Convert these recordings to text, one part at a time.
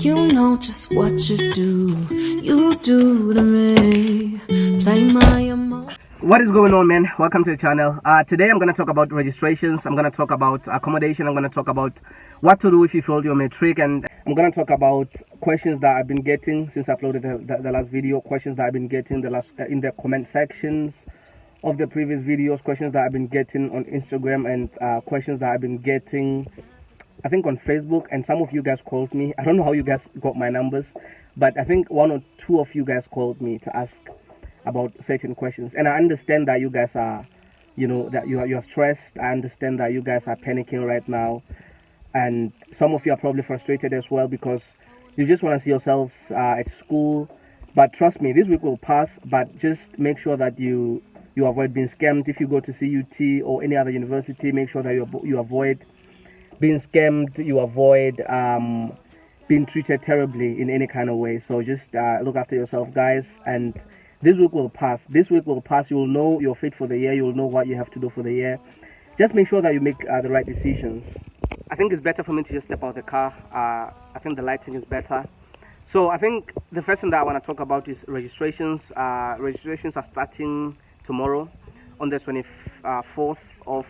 You know just what you do to me. Play my emotion. What is going on, man? Welcome to the channel. Today I'm going to talk about registrations. I'm going to talk about accommodation. I'm going to talk about what to do if you failed your matric, and I'm going to talk about questions that I've been getting since I uploaded the last video, questions that I've been getting in the comment sections of the previous videos, questions that I've been getting on Instagram, and questions that I've been getting I think on Facebook. And some of you guys called me. I don't know how you guys got my numbers, but I think one or two of you guys called me to ask about certain questions, and I understand that you guys are, that you're stressed. I understand that you guys are panicking right now, and some of you are probably frustrated as well because you just want to see yourselves at school. But trust me, this week will pass. But just make sure that you avoid being scammed. If you go to CUT or any other university, make sure that you avoid being scammed. You avoid being treated terribly in any kind of way. So just look after yourself, guys, and this week will pass. This week will pass. You will know your fate for the year. You will know what you have to do for the year. Just make sure that you make the right decisions. I think it's better for me to just step out of the car. I think the lighting is better. So I think the first thing that I want to talk about is registrations. Registrations are starting tomorrow on the 24th of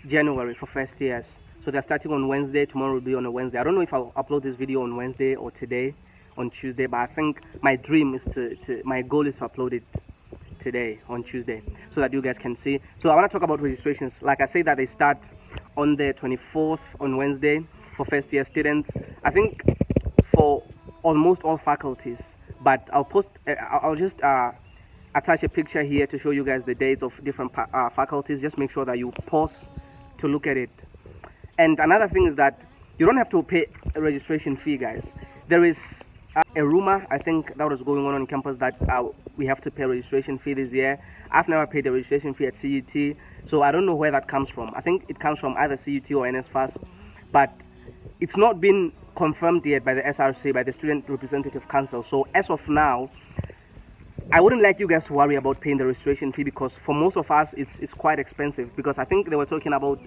January for first years. So they're starting on Wednesday. Tomorrow will be on a Wednesday. I don't know if I'll upload this video on Wednesday or today on Tuesday, but I think my dream is my goal is to upload it today on Tuesday so that you guys can see. So I want to talk about registrations. Like I say, that they start on the 24th on Wednesday for first year students. I think for almost all faculties, but I'll just attach a picture here to show you guys the dates of different faculties. Just make sure that you pause to look at it. And another thing is that you don't have to pay a registration fee, guys. There is a rumor, I think, that was going on campus that we have to pay a registration fee this year. I've never paid a registration fee at CUT, so I don't know where that comes from. I think it comes from either CUT or NSFAS, but it's not been confirmed yet by the SRC, by the Student Representative Council. So as of now, I wouldn't like you guys to worry about paying the registration fee, because for most of us it's quite expensive, because I think they were talking about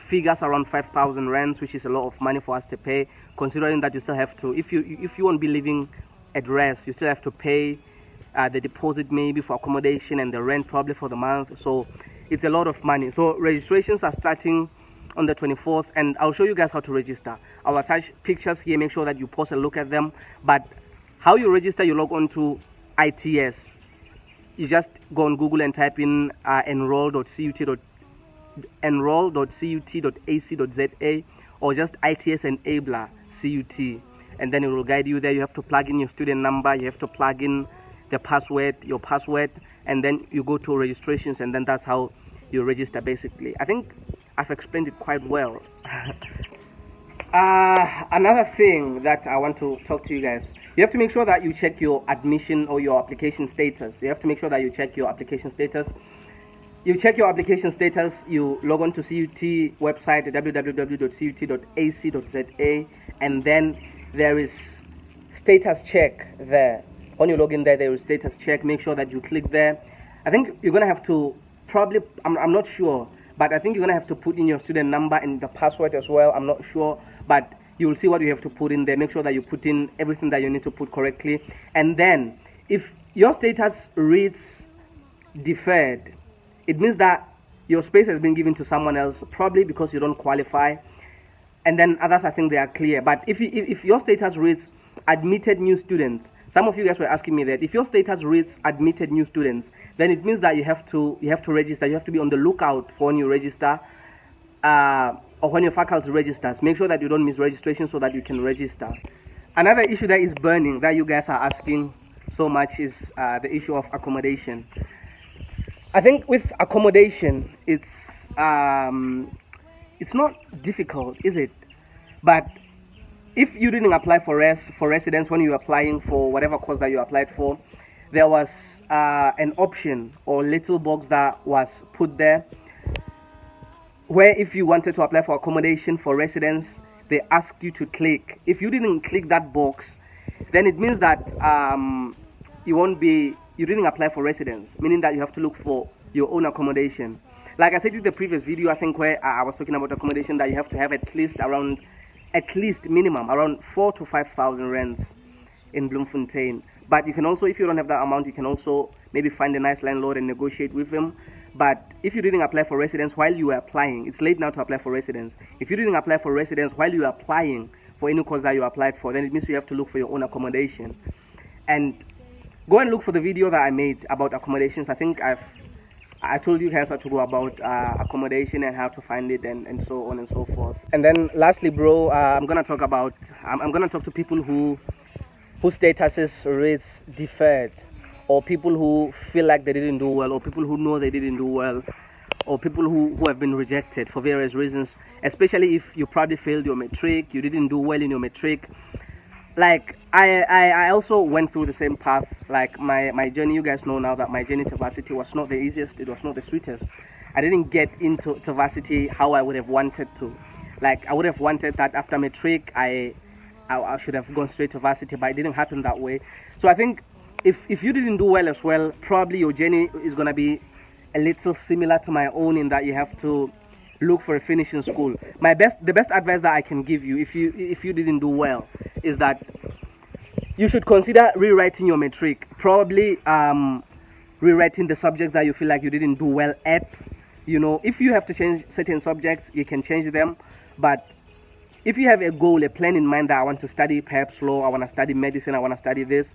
figures around 5,000 rands, which is a lot of money for us to pay, considering that you still have to, if you won't be living at rest, you still have to pay the deposit maybe for accommodation and the rent probably for the month. So it's a lot of money. So registrations are starting on the 24th, and I'll show you guys how to register. I'll attach pictures here, make sure that you pause and look at them. But how you register, you log on to ITS. You just go on Google and type in enroll.cut.ac.za, or just ITS Enabler CUT, and then it will guide you there. You have to plug in your student number, you have to plug in the password, your password, and then you go to registrations, and then that's how you register basically. I think I've explained it quite well. Another thing that I want to talk to you guys, you have to make sure that you check your admission or your application status. You have to make sure that you check your application status. You check your application status, you log on to CUT website, www.cut.ac.za, and then there is status check there. When you log in there is status check. Make sure that you click there. I think you're going to have to probably, I'm not sure, but I think you're going to have to put in your student number and the password as well. I'm not sure, but you will see what you have to put in there. Make sure that you put in everything that you need to put correctly. And then if your status reads deferred, it means that your space has been given to someone else, probably because you don't qualify. And then others, I think they are clear. But if your status reads admitted new students, some of you guys were asking me that if your status reads admitted new students, then it means that you have to register. You have to be on the lookout for when you register, or when your faculty registers. Make sure that you don't miss registration so that you can register. Another issue that is burning that you guys are asking so much is the issue of accommodation. I think with accommodation, it's not difficult, is it? But if you didn't apply for residence when you were applying for whatever course that you applied for, there was an option or little box that was put there, where if you wanted to apply for accommodation for residence, they asked you to click. If you didn't click that box, then it means that you didn't apply for residence, meaning that you have to look for your own accommodation. Like I said in the previous video, I think, where I was talking about accommodation, that you have to have at least around at least minimum around 4 to 5,000 rands in Bloemfontein. But you can also, if you don't have that amount, you can also maybe find a nice landlord and negotiate with him. But if you didn't apply for residence while you were applying, it's late now to apply for residence. If you didn't apply for residence while you were applying for any course that you applied for, then it means you have to look for your own accommodation. And go and look for the video that I made about accommodations. I think I told you guys how to go about accommodation and how to find it and so on and so forth. And then lastly, bro, I'm gonna talk to people whose statuses rates deferred, or people who feel like they didn't do well, or people who know they didn't do well, or people who have been rejected for various reasons, especially if you probably failed your matric, you didn't do well in your matric. Like I also went through the same path. Like my journey, you guys know now that my journey to varsity was not the easiest, it was not the sweetest. I didn't get into varsity how I would have wanted to. Like I would have wanted that after matric I should have gone straight to varsity, but it didn't happen that way. So I think if you didn't do well as well, probably your journey is gonna be a little similar to my own, in that you have to look for a finishing school. The best advice that I can give you if you didn't do well is that you should consider rewriting your matric. Probably rewriting the subjects that you feel like you didn't do well at. You know, if you have to change certain subjects, you can change them. But if you have a goal, a plan in mind that I want to study perhaps law, I want to study medicine, I want to study this,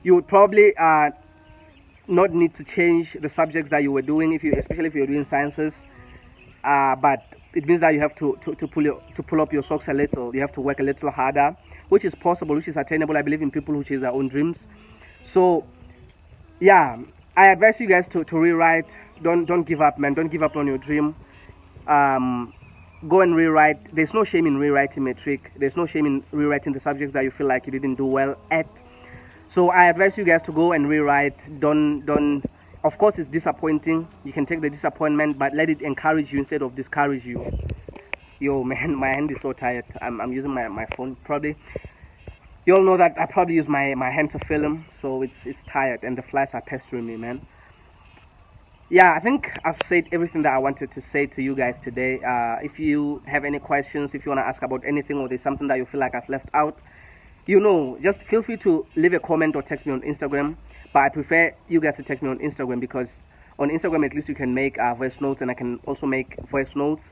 you would probably not need to change the subjects that you were doing, especially if you're doing sciences. But it means that you have to pull up your socks a little. You have to work a little harder, which is possible, which is attainable. I believe in people who chase their own dreams. So yeah, I advise you guys to rewrite. Don't give up, man. Don't give up on your dream. Go and rewrite. There's no shame in rewriting matric. There's no shame in rewriting the subjects that you feel like you didn't do well at. So I advise you guys to go and rewrite. Don't. Of course, it's disappointing. You can take the disappointment, but let it encourage you instead of discourage you. Yo, man, my hand is so tired. I'm using my phone. Probably you all know that I probably use my hand to film, so it's tired, and the flies are pestering me, man. Yeah, I think I've said everything that I wanted to say to you guys today. If you have any questions, if you want to ask about anything, or there's something that you feel like I've left out, you know, just feel free to leave a comment or text me on Instagram. But I prefer you guys to text me on Instagram, because on Instagram at least you can make voice notes, and I can also make voice notes,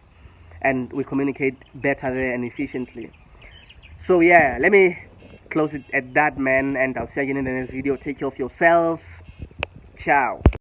and we communicate better there and efficiently. So yeah, let me close it at that, man, and I'll see you again in the next video. Take care of yourselves. Ciao.